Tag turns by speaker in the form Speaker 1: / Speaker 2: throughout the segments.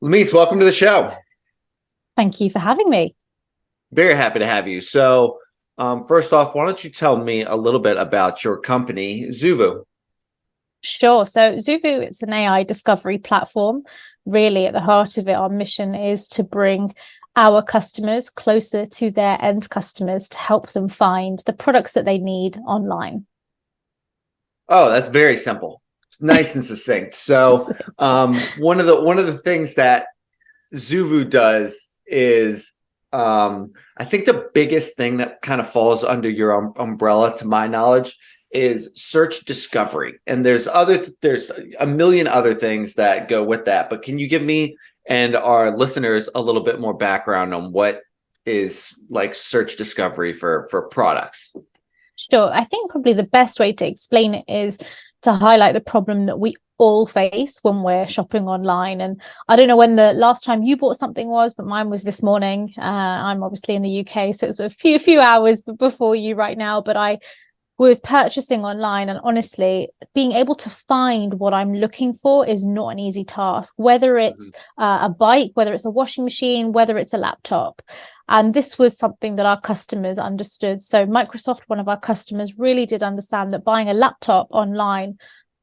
Speaker 1: Lamise, welcome to the show.
Speaker 2: Thank you for having me.
Speaker 1: Very happy to have you. So, first off, why don't you tell me a little bit about your company, Zoovu?
Speaker 2: Sure. So Zoovu, it's an AI discovery platform. Really, at the heart of it, our mission is to bring our customers closer to their end customers to help them find the products that they need online.
Speaker 1: Oh, that's very simple. Nice and succinct. So, one of the things that Zoovu does is, I think the biggest thing that kind of falls under your umbrella, to my knowledge, is search discovery. And there's a million other things that go with that. But can you give me and our listeners a little bit more background on what is like search discovery for products?
Speaker 2: Sure. I think probably the best way to explain it is to highlight the problem that we all face when we're shopping online. And I don't know when the last time you bought something was, but mine was this morning. I'm obviously in the UK, so it's a few hours before you right now. But I was purchasing online, and honestly, being able to find what I'm looking for is not an easy task, whether it's a bike, whether it's a washing machine, whether it's a laptop. And this was something that our customers understood. So Microsoft, one of our customers, really did understand that buying a laptop online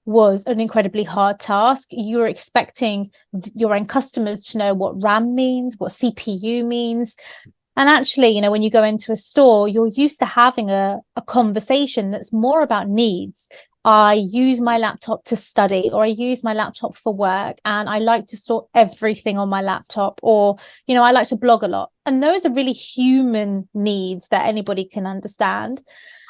Speaker 2: was an incredibly hard task. You're expecting your end customers to know what RAM means, what CPU means. And actually, when you go into a store, you're used to having a conversation that's more about needs. I use my laptop to study, or I use my laptop for work, and I like to store everything on my laptop, or, I like to blog a lot. And those are really human needs that anybody can understand.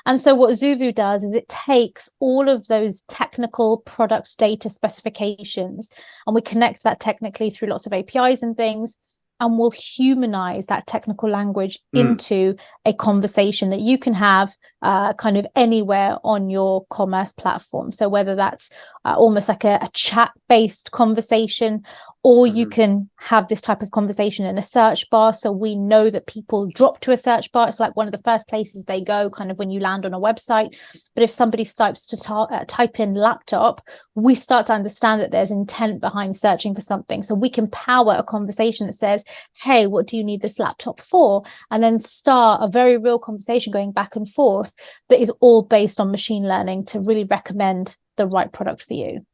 Speaker 2: And so what Zoovu does is it takes all of those technical product data specifications, and we connect that technically through lots of APIs and things, and we'll humanize that technical language into a conversation that you can have kind of anywhere on your commerce platform. So whether that's almost like a chat-based conversation, or you can have this type of conversation in a search bar. So we know that people drop to a search bar. It's like one of the first places they go kind of when you land on a website. But if somebody starts to type in laptop, we start to understand that there's intent behind searching for something. So we can power a conversation that says, hey, what do you need this laptop for? And then start a very real conversation going back and forth that is all based on machine learning to really recommend the right product for you.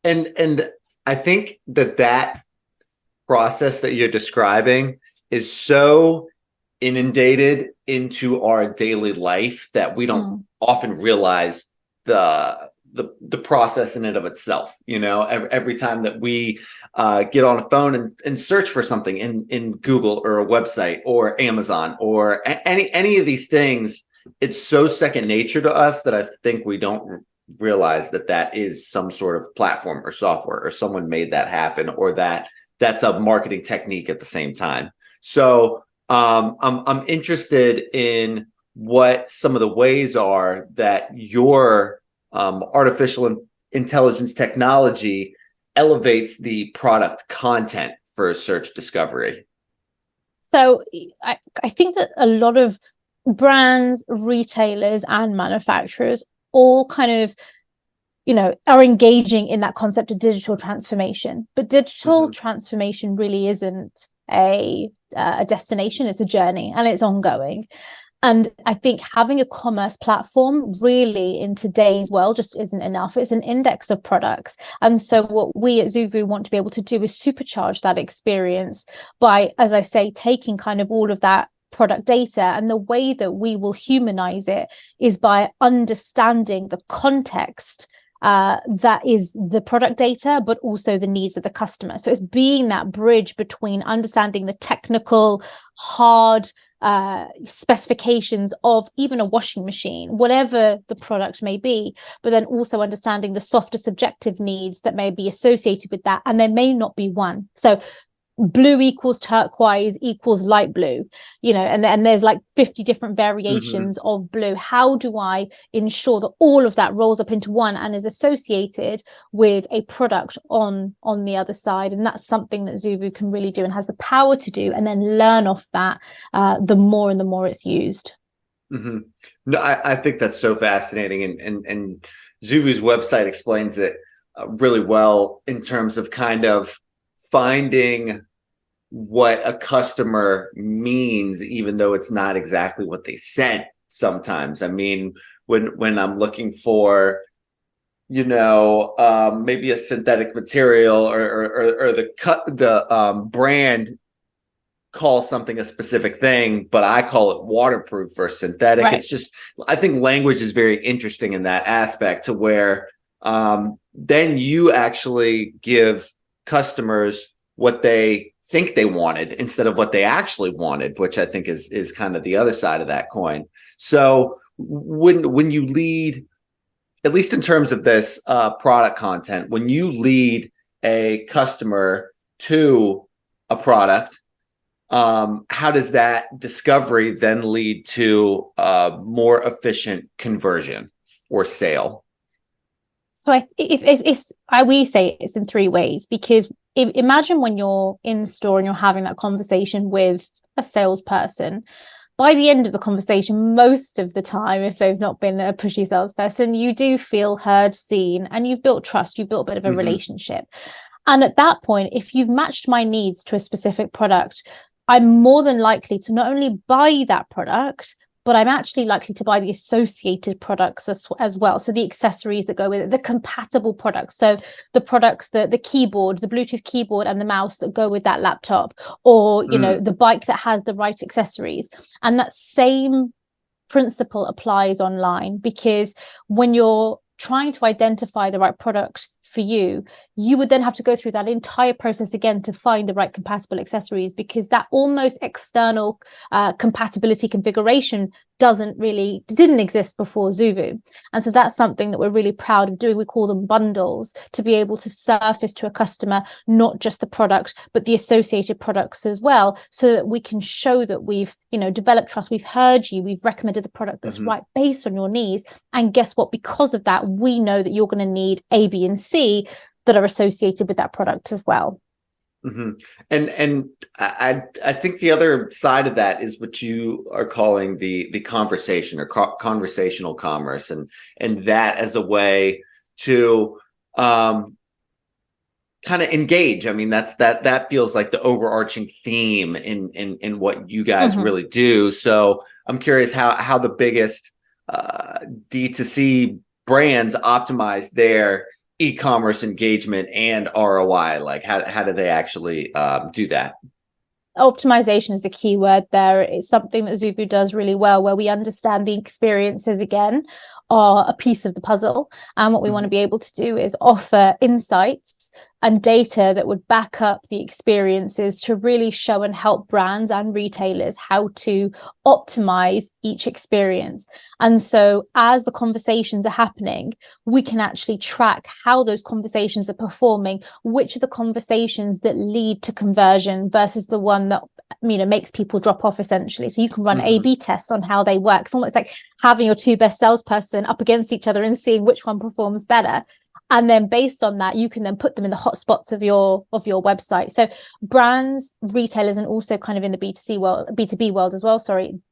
Speaker 1: And I think that process that you're describing is so inundated into our daily life that we don't often realize the process in and of itself. Every time that we get on a phone and search for something in Google or a website or Amazon or any of these things, it's so second nature to us that I think we don't realize that is some sort of platform or software, or someone made that happen, or that's a marketing technique at the same time. So I'm interested in what some of the ways are that your artificial intelligence technology elevates the product content for search discovery.
Speaker 2: So I think that a lot of brands, retailers, and manufacturers all kind of, are engaging in that concept of digital transformation. But digital transformation really isn't a destination, it's a journey, and it's ongoing. And I think having a commerce platform really in today's world just isn't enough. It's an index of products. And so what we at Zoovu want to be able to do is supercharge that experience by, as I say, taking kind of all of that product data, and the way that we will humanize it is by understanding the context that is the product data, but also the needs of the customer. So it's being that bridge between understanding the technical, hard specifications of even a washing machine, whatever the product may be, but then also understanding the softer subjective needs that may be associated with that. And there may not be one. So blue equals turquoise equals light blue, and there's like 50 different variations of blue. How do I ensure that all of that rolls up into one and is associated with a product on the other side? And that's something that Zoovu can really do and has the power to do, and then learn off that the more and the more it's used.
Speaker 1: No, I think that's so fascinating, and Zoovu's website explains it really well in terms of kind of finding what a customer means, even though it's not exactly what they sent sometimes. I mean, when I'm looking for, maybe a synthetic material or the brand calls something a specific thing, but I call it waterproof or synthetic.
Speaker 2: Right.
Speaker 1: It's just, I think language is very interesting in that aspect, to where then you actually give customers what they think they wanted instead of what they actually wanted, which I think is kind of the other side of that coin. So when you lead, at least in terms of this product content, when you lead a customer to a product, how does that discovery then lead to more efficient conversion or sale?
Speaker 2: So we say it's in three ways, because imagine when you're in store and you're having that conversation with a salesperson. By the end of the conversation, most of the time, if they've not been a pushy salesperson, you do feel heard, seen, and you've built trust, you've built a bit of a relationship. And at that point, if you've matched my needs to a specific product, I'm more than likely to not only buy that product, but I'm actually likely to buy the associated products as well. So the accessories that go with it, the compatible products. So the products, the keyboard, the Bluetooth keyboard and the mouse that go with that laptop, or, the bike that has the right accessories. And that same principle applies online, because when you're trying to identify the right product for you, you would then have to go through that entire process again to find the right compatible accessories, because that almost external compatibility configuration didn't exist before Zoovu. And so that's something that we're really proud of doing. We call them bundles, to be able to surface to a customer not just the product but the associated products as well, so that we can show that we've developed trust, we've heard you, we've recommended the product that's right based on your needs. And guess what, because of that, we know that you're going to need A, B, and C that are associated with that product as well.
Speaker 1: And I think the other side of that is what you are calling the conversation or conversational commerce, and that as a way to kind of engage. I mean, that feels like the overarching theme in what you guys really do. So I'm curious how the biggest D2C brands optimize their e-commerce engagement and ROI. Like how do they actually do that?
Speaker 2: Optimization is a key word there. It's something that Zoovu does really well, where we understand the experiences again are a piece of the puzzle. And what we want to be able to do is offer insights and data that would back up the experiences to really show and help brands and retailers how to optimize each experience. And so as the conversations are happening, we can actually track how those conversations are performing, which are the conversations that lead to conversion versus the one that makes people drop off, essentially. So you can run A/B tests on how they work. It's almost like having your two best salesperson up against each other and seeing which one performs better. And then based on that, you can then put them in the hotspots of your website. So brands, retailers, and also kind of in the B2C world, B2B world as well,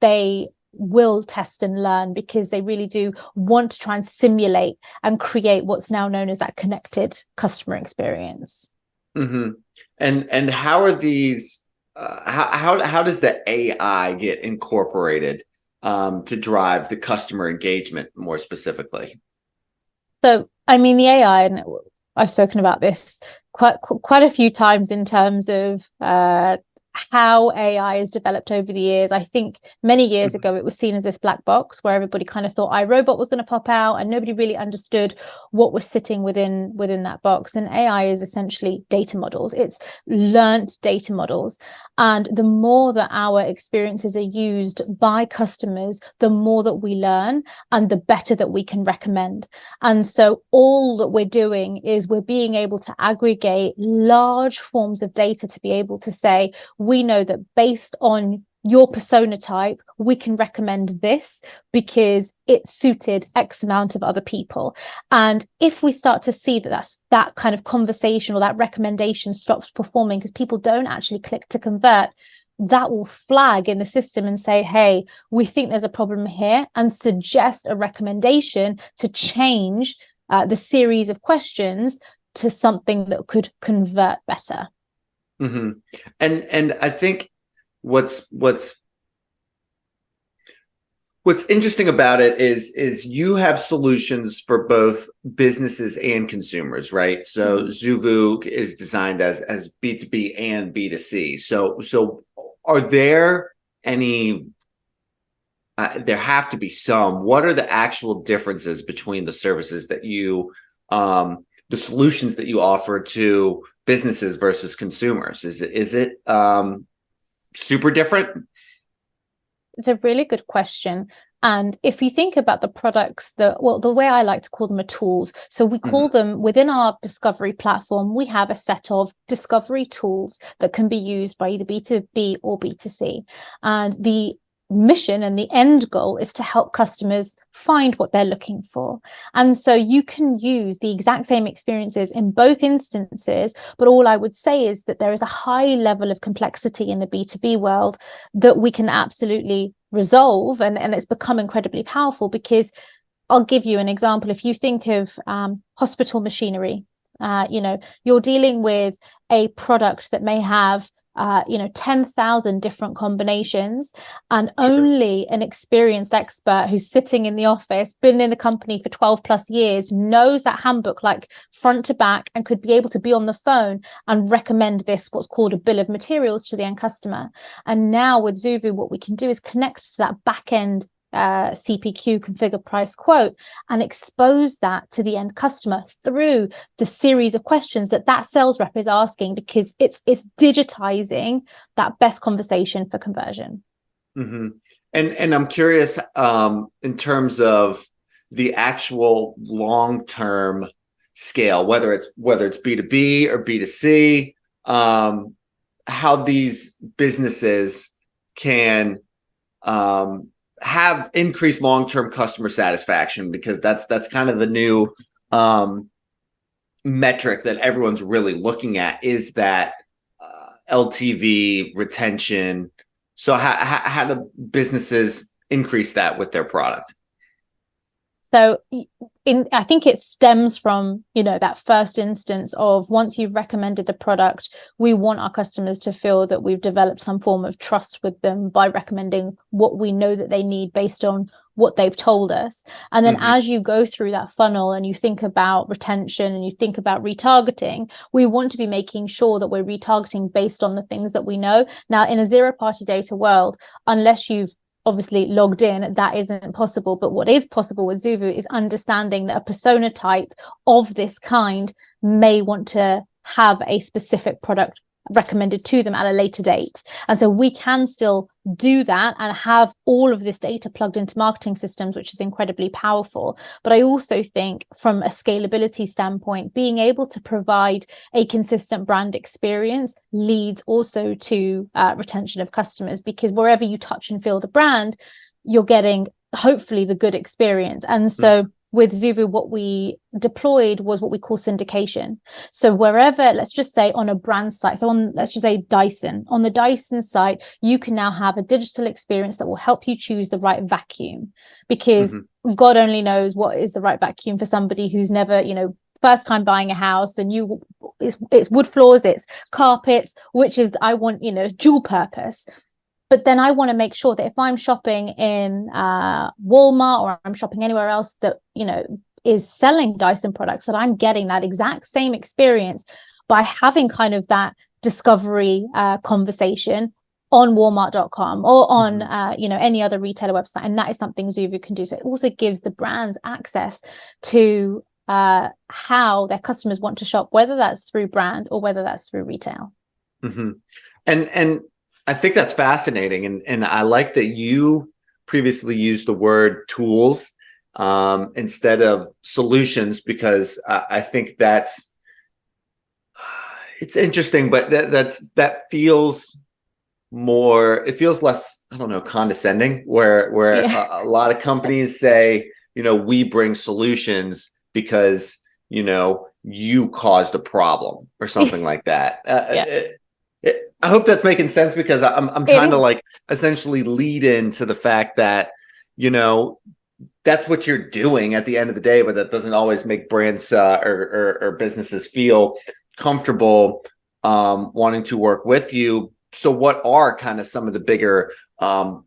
Speaker 2: they will test and learn, because they really do want to try and simulate and create what's now known as that connected customer experience.
Speaker 1: And how are these how does the AI get incorporated to drive the customer engagement more specifically?
Speaker 2: So, I mean, the AI, and I've spoken about this quite a few times in terms of how AI has developed over the years. I think many years ago, it was seen as this black box where everybody kind of thought iRobot was going to pop out, and nobody really understood what was sitting within that box. And AI is essentially data models. It's learnt data models. And the more that our experiences are used by customers, the more that we learn and the better that we can recommend. And so all that we're doing is we're being able to aggregate large forms of data to be able to say, we know that based on your persona type, we can recommend this because it suited X amount of other people. And if we start to see that kind of conversation or that recommendation stops performing because people don't actually click to convert, that will flag in the system and say, hey, we think there's a problem here, and suggest a recommendation to change the series of questions to something that could convert better.
Speaker 1: hmm And I think what's what's what's interesting about it is you have solutions for both businesses and consumers, right? So Zoovu is designed as B2B and B2C. So are there any there have to be some. What are the actual differences between the services that the solutions that you offer to businesses versus consumers? Is it super different?
Speaker 2: It's a really good question. And if you think about the products the way I like to call them are tools. So we call them within our discovery platform, we have a set of discovery tools that can be used by either B2B or B2C. And the mission and the end goal is to help customers find what they're looking for. And so you can use the exact same experiences in both instances, but all I would say is that there is a high level of complexity in the B2B world that we can absolutely resolve, and it's become incredibly powerful. Because I'll give you an example. If you think of hospital machinery, you're dealing with a product that may have 10,000 different combinations, and only an experienced expert who's sitting in the office, been in the company for 12 plus years, knows that handbook like front to back, and could be able to be on the phone and recommend this, what's called a bill of materials, to the end customer. And now with Zoovu, what we can do is connect to that back end CPQ, configure price quote, and expose that to the end customer through the series of questions that sales rep is asking, because it's digitizing that best conversation for conversion.
Speaker 1: And I'm curious, in terms of the actual long-term scale, whether it's B2B or B2C, how these businesses can have increased long-term customer satisfaction, because that's kind of the new metric that everyone's really looking at, is that LTV, retention. So how do businesses increase that with their product?
Speaker 2: So I think it stems from, that first instance of, once you've recommended the product, we want our customers to feel that we've developed some form of trust with them by recommending what we know that they need based on what they've told us. And then as you go through that funnel and you think about retention and you think about retargeting, we want to be making sure that we're retargeting based on the things that we know. Now, in a zero-party data world, unless you've obviously logged in, that isn't possible. But what is possible with Zoovu is understanding that a persona type of this kind may want to have a specific product recommended to them at a later date. And so we can still do that and have all of this data plugged into marketing systems, which is incredibly powerful. But I also think, from a scalability standpoint, being able to provide a consistent brand experience leads also to retention of customers, because wherever you touch and feel the brand, you're getting hopefully the good experience. And so with Zoovu, what we deployed was what we call syndication. So wherever, let's just say on a brand site, so let's just say Dyson, on the Dyson site, you can now have a digital experience that will help you choose the right vacuum, because God only knows what is the right vacuum for somebody who's never, first time buying a house, and it's wood floors, it's carpets, which is, I want, dual purpose. But then I want to make sure that if I'm shopping in Walmart, or I'm shopping anywhere else that, is selling Dyson products, that I'm getting that exact same experience by having kind of that discovery conversation on Walmart.com or on, any other retailer website. And that is something Zoovu can do. So it also gives the brands access to how their customers want to shop, whether that's through brand or whether that's through retail.
Speaker 1: And I think that's fascinating. And I like that you previously used the word tools instead of solutions, because I think it's interesting, but that feels more, it feels less, I don't know, condescending, where a lot of companies say, we bring solutions because, you caused a problem or something like that. I hope that's making sense, because I'm trying to essentially lead into the fact that, that's what you're doing at the end of the day, but that doesn't always make brands or businesses feel comfortable wanting to work with you. So what are kind of some of the bigger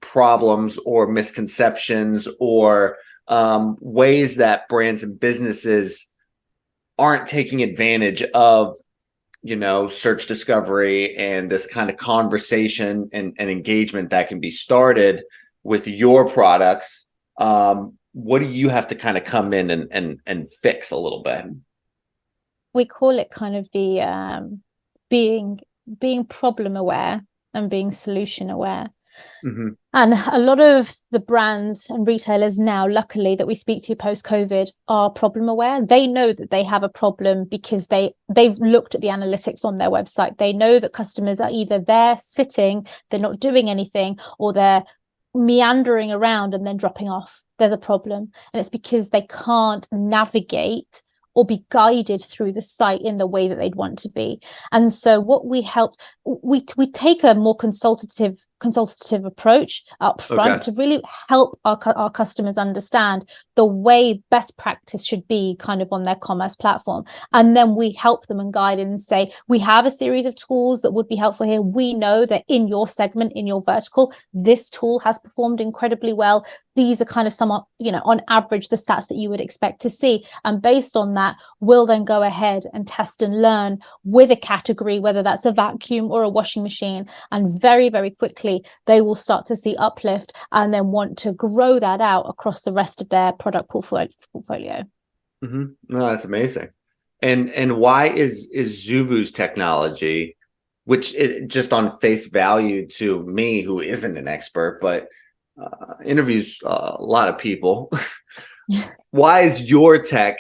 Speaker 1: problems or misconceptions or ways that brands and businesses aren't taking advantage of, search discovery and this kind of conversation and engagement that can be started with your products? What do you have to kind of come in and fix a little bit?
Speaker 2: We call it kind of the being problem aware and being solution aware.
Speaker 1: Mm-hmm.
Speaker 2: And a lot of the brands and retailers now, luckily, that we speak to post-COVID are problem aware. They know that they have a problem because they've looked at the analytics on their website. They know that customers are either there sitting, they're not doing anything, or they're meandering around and then dropping off. There's a problem. And it's because they can't navigate or be guided through the site in the way that they'd want to be. And so what we take a more consultative approach up front to really help our customers understand the way best practice should be kind of on their commerce platform. And then we help them and guide and say, we have a series of tools that would be helpful here. We know that in your segment, in your vertical, this tool has performed incredibly well. These are kind of some, on average, the stats that you would expect to see. And based on that, we'll then go ahead and test and learn with a category, whether that's a vacuum or a washing machine. And very, very quickly, they will start to see uplift and then want to grow that out across the rest of their product portfolio.
Speaker 1: Mm-hmm. No, that's amazing. And why is Zoovu's technology, which just on face value to me, who isn't an expert, but interviews a lot of people, why is your tech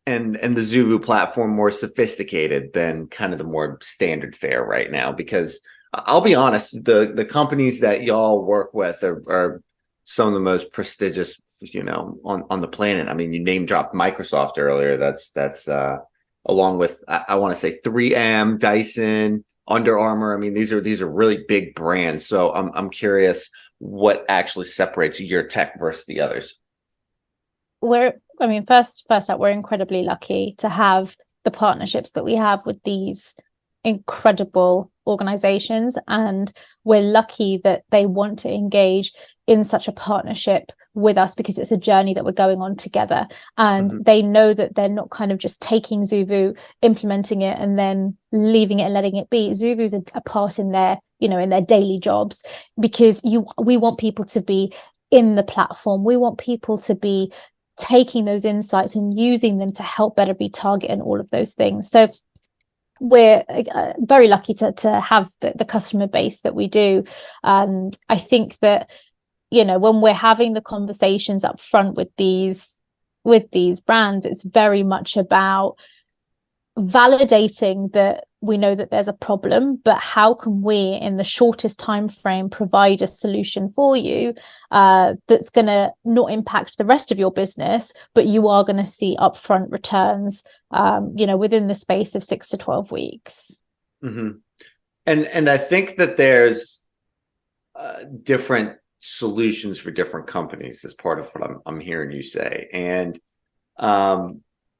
Speaker 1: and the Zoovu platform more sophisticated than kind of the more standard fare right now? Because I'll be honest, the companies that y'all work with are some of the most prestigious, on the planet. I mean, you name dropped Microsoft earlier. That's along with, I want to say 3M, Dyson, Under Armour. I mean, these are really big brands. So I'm curious what actually separates your tech versus the others.
Speaker 2: First up, we're incredibly lucky to have the partnerships that we have with these incredible organizations, and we're lucky that they want to engage in such a partnership with us because it's a journey that we're going on together, and they know that they're not kind of just taking Zoovu, implementing it and then leaving it and letting it be. Zoovu's a part in their in their daily jobs, because we want people to be in the platform. We want people to be taking those insights and using them to help better be target and all of those things. So we're very lucky to have the customer base that we do. And I think that, when we're having the conversations up front with these brands, it's very much about validating that we know that there's a problem, but how can we, in the shortest time frame, provide a solution for you that's going to not impact the rest of your business, but you are going to see upfront returns, within the space of 6 to 12 weeks.
Speaker 1: Mm-hmm. And I think that there's different solutions for different companies as part of what I'm hearing you say. And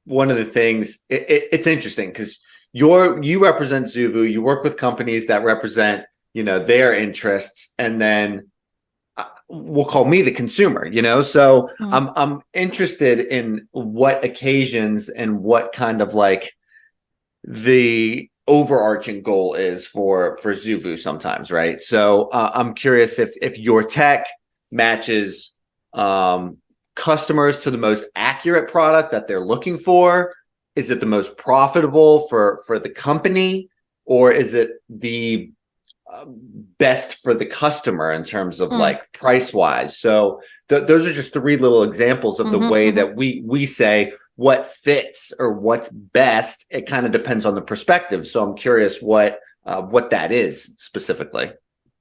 Speaker 1: one of the things, it's interesting because you represent Zoovu, you work with companies that represent, their interests, and then we'll call me the consumer, so I'm interested in what occasions and what kind of like the overarching goal is for Zoovu sometimes, right? So I'm curious if your tech matches customers to the most accurate product that they're looking for. Is it the most profitable for the company, or is it the best for the customer in terms of like price wise? So those are just 3 little examples of the way that we say what fits or what's best. It kind of depends on the perspective. So I'm curious what that is specifically.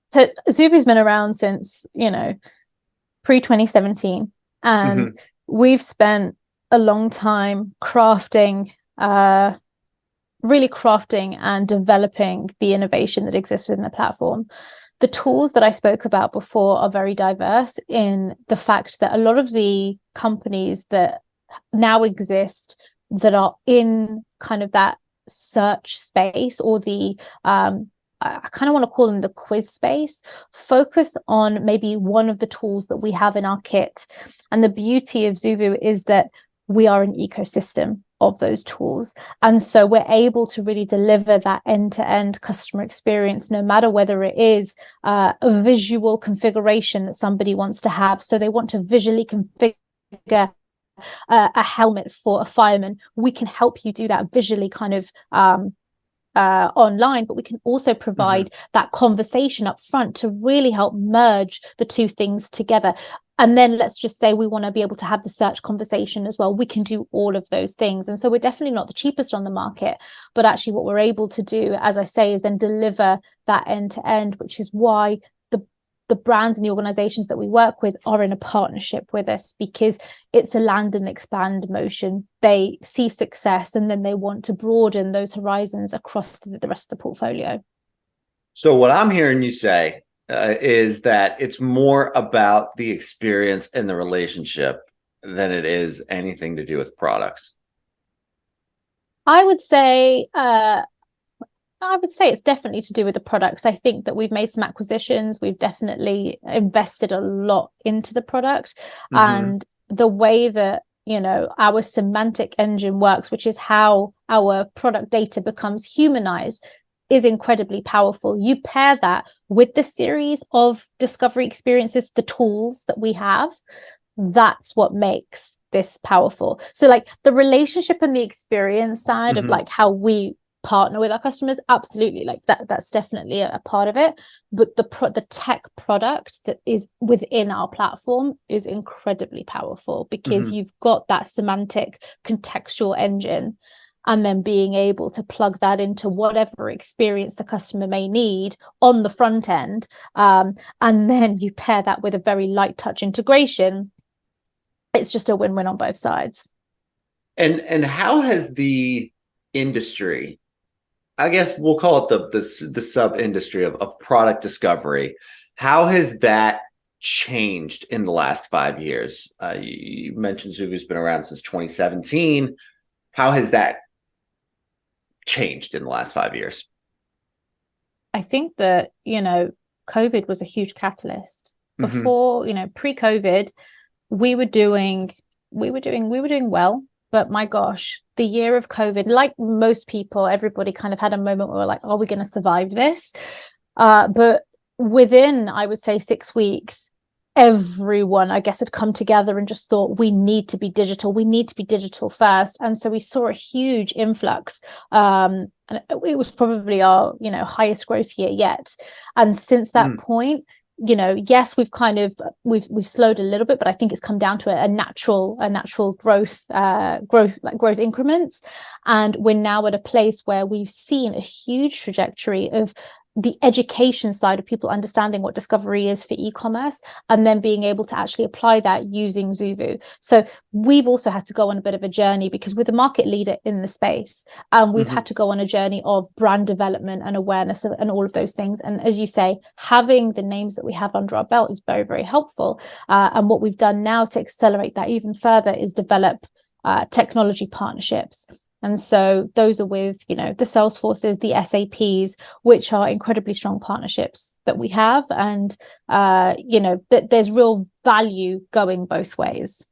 Speaker 2: So Zoovu's been around since, pre-2017, and we've spent a long time crafting and developing the innovation that exists within the platform. The tools that I spoke about before are very diverse in the fact that a lot of the companies that now exist that are in kind of that search space, or the I kind of want to call them the quiz space, focus on maybe one of the tools that we have in our kit. And the beauty of Zoovu is that we are an ecosystem of those tools. And so we're able to really deliver that end-to-end customer experience, no matter whether it is a visual configuration that somebody wants to have. So they want to visually configure a helmet for a fireman. We can help you do that visually kind of online, but we can also provide that conversation up front to really help merge the two things together. And then let's just say we want to be able to have the search conversation as well. We can do all of those things. And so we're definitely not the cheapest on the market, but actually what we're able to do, as I say, is then deliver that end to end, which is why the brands and the organizations that we work with are in a partnership with us, because it's a land and expand motion. They see success and then they want to broaden those horizons across the rest of the portfolio.
Speaker 1: So what I'm hearing you say is that it's more about the experience and the relationship than it is anything to do with products.
Speaker 2: I would say it's definitely to do with the products. I think that we've made some acquisitions. We've definitely invested a lot into the product, and the way that, you know, our semantic engine works, which is how our product data becomes humanized, is incredibly powerful. You pair that with the series of discovery experiences, the tools that we have, that's what makes this powerful. So like the relationship and the experience side of like how we partner with our customers, absolutely, like that's definitely a part of it, but the tech product that is within our platform is incredibly powerful, because you've got that semantic contextual engine, and then being able to plug that into whatever experience the customer may need on the front end, and then you pair that with a very light touch integration. It's just a win-win on both sides.
Speaker 1: And how has the industry, I guess we'll call it the sub industry of product discovery, how has that changed in the last 5 years? You mentioned Zoovu's been around since 2017. How has that changed in the last 5 years?
Speaker 2: I think that, you know, COVID was a huge catalyst. Before, you know, pre-COVID, we were doing well. But my gosh, the year of COVID, like most people, everybody kind of had a moment where we're like, are we going to survive this? But within, I would say, 6 weeks, everyone, I guess, had come together and just thought, we need to be digital. We need to be digital first. And so we saw a huge influx. And it was probably our, you know, highest growth year yet. And since that point, you know, yes, we've slowed a little bit, but I think it's come down to a natural growth increments. And we're now at a place where we've seen a huge trajectory of the education side of people understanding what discovery is for e-commerce, and then being able to actually apply that using Zoovu. So we've also had to go on a bit of a journey, because we're the market leader in the space, and we've had to go on a journey of brand development and awareness and all of those things. And as you say, having the names that we have under our belt is very, very helpful. And what we've done now to accelerate that even further is develop technology partnerships. And so those are with, you know, the Salesforces, the SAPs, which are incredibly strong partnerships that we have. And, you know, there's real value going both ways.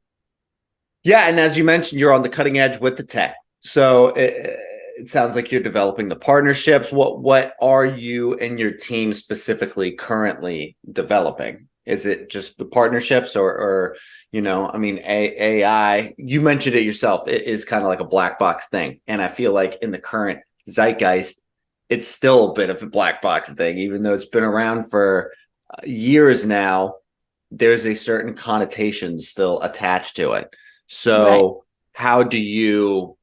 Speaker 1: Yeah. And as you mentioned, you're on the cutting edge with the tech. So it sounds like you're developing the partnerships. What are you and your team specifically currently developing? Is it just the partnerships or you know, I mean, AI, you mentioned it yourself, it is kind of like a black box thing. And I feel like in the current zeitgeist, it's still a bit of a black box thing, even though it's been around for years now. There's a certain connotation still attached to it. So how do you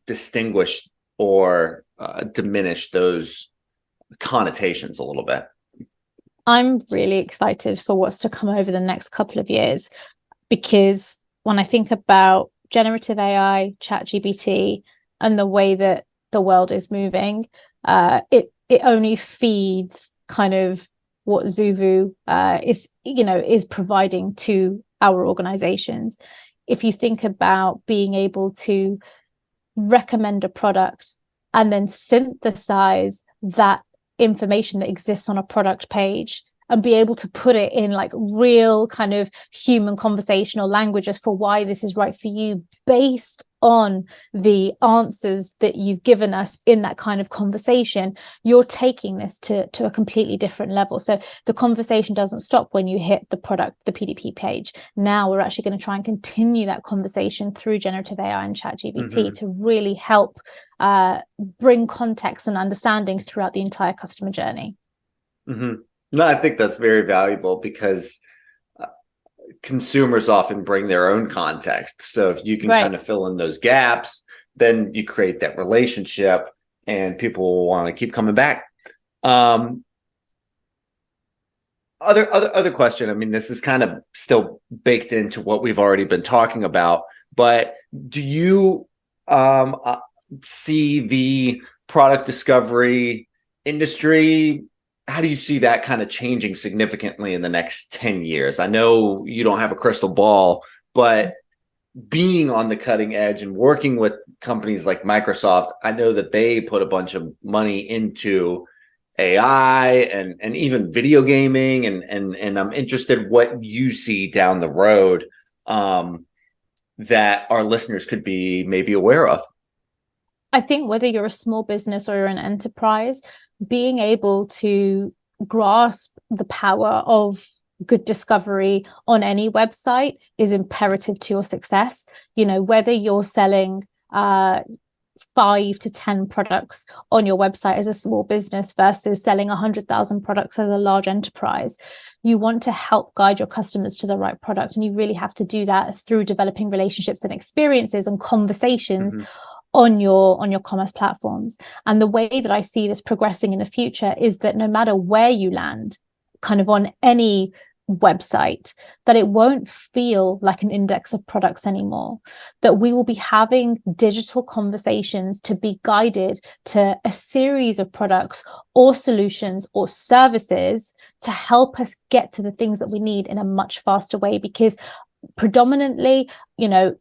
Speaker 1: distinguish or diminish those connotations a little bit?
Speaker 2: I'm really excited for what's to come over the next couple of years, because when I think about generative AI, ChatGPT, and the way that the world is moving, it only feeds kind of what Zoovu is providing to our organizations. If you think about being able to recommend a product and then synthesize that information that exists on a product page and be able to put it in like real kind of human conversational language as for why this is right for you based on the answers that you've given us in that kind of conversation, you're taking this to a completely different level. So the conversation doesn't stop when you hit the PDP page. Now we're actually going to try and continue that conversation through generative AI and ChatGPT to really help bring context and understanding throughout the entire customer journey.
Speaker 1: No, I think that's very valuable because consumers often bring their own context. So if you can kind of fill in those gaps, then you create that relationship and people will want to keep coming back. Other question. I mean, this is kind of still baked into what we've already been talking about, but do you see the product discovery industry? How do you see that kind of changing significantly in the next 10 years? I know you don't have a crystal ball, but being on the cutting edge and working with companies like Microsoft, I know that they put a bunch of money into AI and even video gaming. And I'm interested what you see down the road that our listeners could be maybe aware of.
Speaker 2: I think whether you're a small business or you're an enterprise, being able to grasp the power of good discovery on any website is imperative to your success. You know, whether you're selling 5 to 10 products on your website as a small business versus selling 100,000 products as a large enterprise, you want to help guide your customers to the right product. And you really have to do that through developing relationships and experiences and conversations on your commerce platforms. And the way that I see this progressing in the future is that no matter where you land kind of on any website, that it won't feel like an index of products anymore, that we will be having digital conversations to be guided to a series of products or solutions or services to help us get to the things that we need in a much faster way. Because predominantly, you know,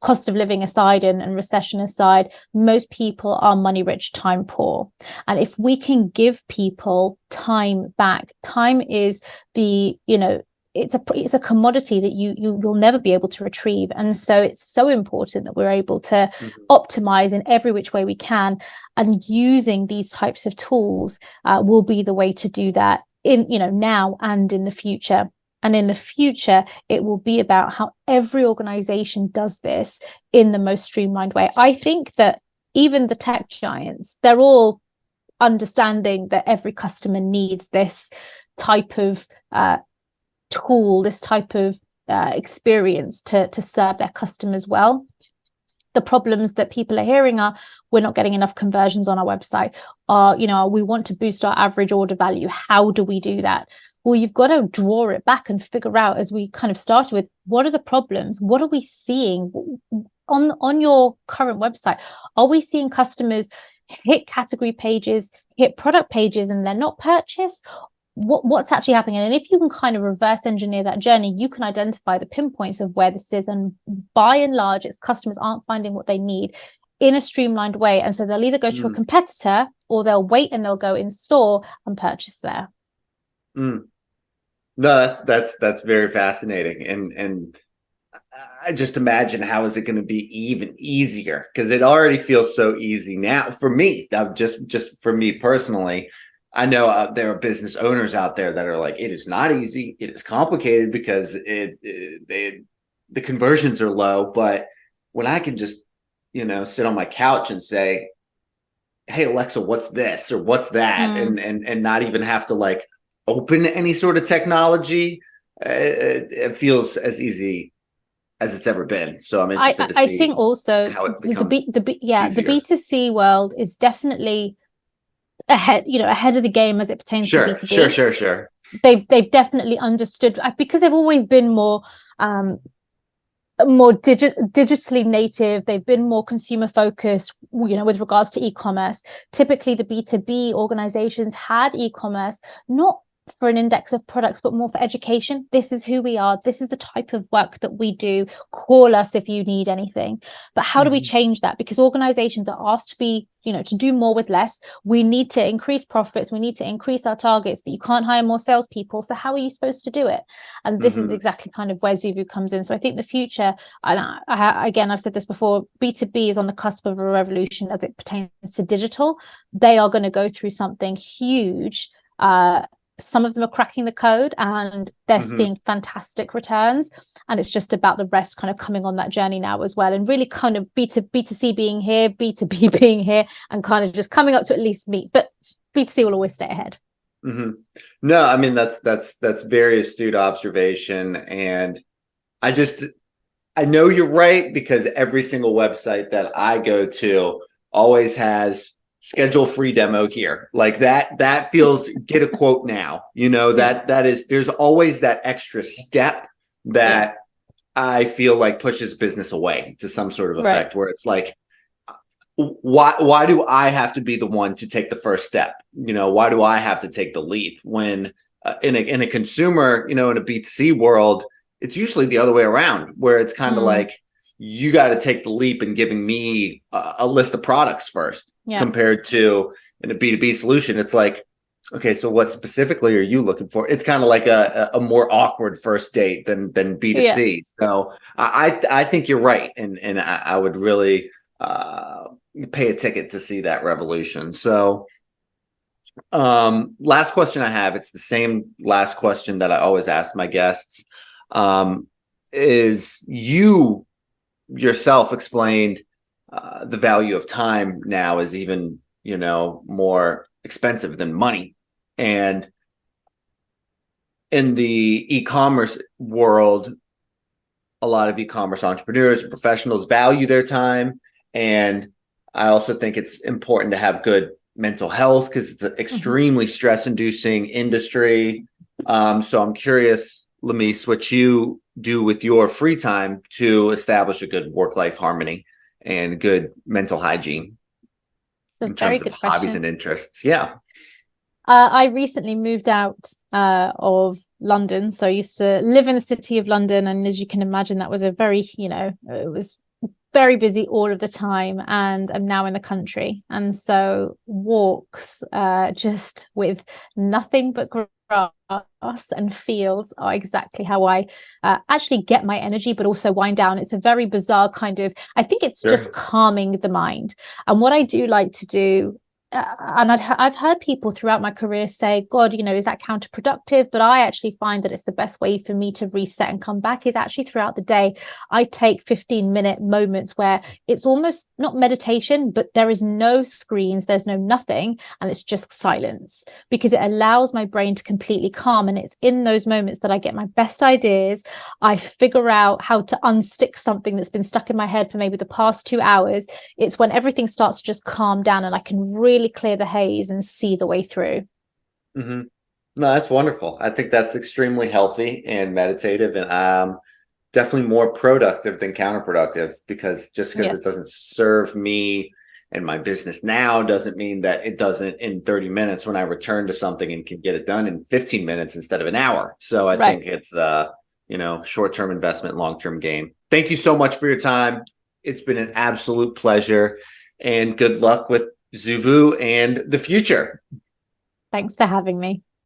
Speaker 2: cost of living aside and recession aside, most people are money rich, time poor. And if we can give people time back, time is the, you know, it's a commodity that you'll never be able to retrieve. And so it's so important that we're able to optimize in every which way we can. And using these types of tools will be the way to do that in, you know, now and in the future. And in the future, it will be about how every organization does this in the most streamlined way. I think that even the tech giants, they're all understanding that every customer needs this type of tool, this type of experience to serve their customers well. The problems that people are hearing are, we're not getting enough conversions on our website. You know, we want to boost our average order value. How do we do that? Well, you've got to draw it back and figure out, as we kind of started with, what are the problems? What are we seeing on your current website? Are we seeing customers hit category pages, hit product pages, and they're not purchased? What's actually happening? And if you can kind of reverse engineer that journey, you can identify the pinpoints of where this is. And by and large, its customers aren't finding what they need in a streamlined way. And so they'll either go to a competitor or they'll wait and they'll go in store and purchase there.
Speaker 1: No, that's very fascinating. And I just imagine, how is it going to be even easier? Because it already feels so easy now for me. Just for me personally, I know there are business owners out there that are like, it is not easy. It is complicated because the conversions are low. But when I can just, you know, sit on my couch and say, hey, Alexa, what's this or what's that? And not even have to like open any sort of technology, it feels as easy as it's ever been. So I'm interested to see. I
Speaker 2: think also
Speaker 1: how it becomes
Speaker 2: the B2C world is definitely ahead of the game as it pertains to B2B.
Speaker 1: Sure.
Speaker 2: They've definitely understood, because they've always been more digitally native. They've been more consumer focused, you know, with regards to e-commerce. Typically the B2B organizations had e-commerce not for an index of products, but more for education. This is who we are. This is the type of work that we do. Call us if you need anything. But how do we change that? Because organizations are asked to be, to do more with less. We need to increase profits. We need to increase our targets, but you can't hire more salespeople. So how are you supposed to do it? And this is exactly kind of where Zoovu comes in. So I think the future, and again, I've said this before, B2B is on the cusp of a revolution as it pertains to digital. They are going to go through something huge. Some of them are cracking the code and they're seeing fantastic returns, and it's just about the rest kind of coming on that journey now as well, and really kind of B2C being here, B2B being here, and kind of just coming up to at least meet, but B2C will always stay ahead.
Speaker 1: No, I mean, that's very astute observation, and I know you're right, because every single website that I go to always has schedule free demo here. Like that feels, get a quote now, that is, there's always that extra step that I feel like pushes business away to some sort of effect, where it's like, why do I have to be the one to take the first step? Why do I have to take the leap when in a consumer, in a B2C world, it's usually the other way around, where it's kind of like, you got to take the leap in giving me a list of products first, compared to in a B2B solution. It's like, okay, so what specifically are you looking for? It's kind of like a more awkward first date than B2C. So I think you're right. And I would really pay a ticket to see that revolution. So last question I have, it's the same last question that I always ask my guests, is you yourself explained the value of time now is even more expensive than money, and in the e-commerce world, a lot of e-commerce entrepreneurs and professionals value their time, and I also think it's important to have good mental health, because it's an extremely stress-inducing industry. So I'm curious, Lamise, what you do with your free time to establish a good work-life harmony and good mental hygiene in terms of hobbies and interests.
Speaker 2: I recently moved out of London, so I used to live in the city of London, and as you can imagine, that was a very it was very busy all of the time, and I'm now in the country, and so walks just with nothing but grass and fields are exactly how I actually get my energy, but also wind down. It's a very bizarre kind of, I think it's just calming the mind. And what I do like to do, and I've heard people throughout my career say, God, is that counterproductive? But I actually find that it's the best way for me to reset and come back is actually throughout the day. I take 15-minute moments where it's almost not meditation, but there is no screens, there's no nothing, and it's just silence, because it allows my brain to completely calm. And it's in those moments that I get my best ideas. I figure out how to unstick something that's been stuck in my head for maybe the past 2 hours. It's when everything starts to just calm down and I can really clear the haze and see the way through.
Speaker 1: No, that's wonderful. I think that's extremely healthy and meditative, and definitely more productive than counterproductive, because just because it doesn't serve me and my business now doesn't mean that it doesn't in 30 minutes when I return to something and can get it done in 15 minutes instead of an hour. So I think it's short-term investment, long-term gain. Thank you so much for your time. It's been an absolute pleasure, and good luck with Zoovu and the future.
Speaker 2: Thanks for having me.